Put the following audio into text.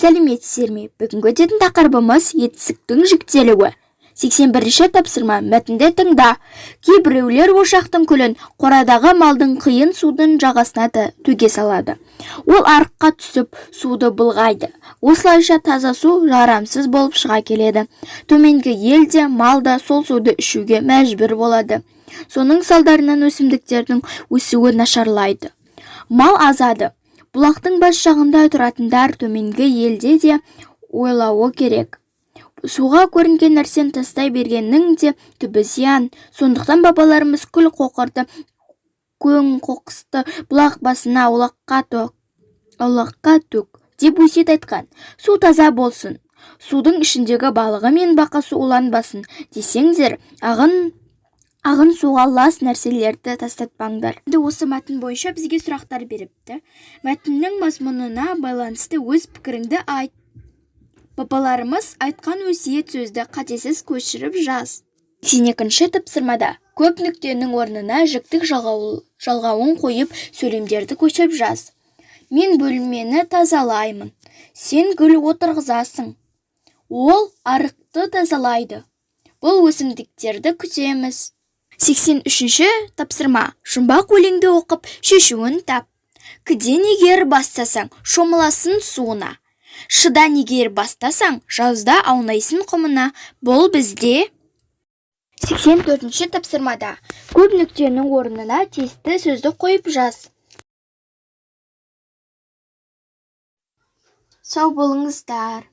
сәлеметсіздер ме? Бүгінгі өтетін тақырыбымыз етістіктің жіктелуі. 81-ші тапсырма. Мәтінді тыңда. Кейбіреулер ошақтың күлін қорадағы малдың қиын судың жағасына төге салады. Ол арыққа түсіп, суды былғайды. Осылайша таза су жарамсыз болып шыға келеді. Төменгі елде мал да сол суды ішуге мәжбүр болады. Соның салдарынан өсімдіктердің өсуі нашарлайды. Мал азады. Бұлақтың бас жағында тұратындар төменгі елде де ойлауы керек. Суға көрінген нәрсені тастай бергеннің де түбі зиян. Сондықтан бабаларымыз күл қоқырды, көң қоқысты бұлақ басына аулаққа төк деп өсиет айтқан. Су таза болсын. Судың ішіндегі балығы мен бақасы уланбасын десеңдер, ағын суға лас нәрселерді тастатпаңдар. Осы мәтін бойынша бізге сұрақтар беріпті. Мәтіннің мазмұнына байланысты өз пікіріңді айт. Бабаларымыз айтқан өсиет сөзді қатесіз көшіріп жаз. 82-ші тапсырмада көп нүктенің орнына жіктік жалғауын қойып сөйлемдерді көшіріп жаз. Мен бөлмені тазалаймын. Сен гүл отырғызасың. Ол арықты тазалайды. Бұл өсімдіктерді күтеміз. 83-ші тапсырма. Жұмбақ өлеңді оқып шешуін тап. Кіден егер бастасаң, шомыласын суына. Шыдан егер бастасаң, жазда аунайсын құмына. Бұл бізде. 84-ші тапсырмада көп нүктенің орнына тиісті сөзді қойып жаз. Сау болыңыздар.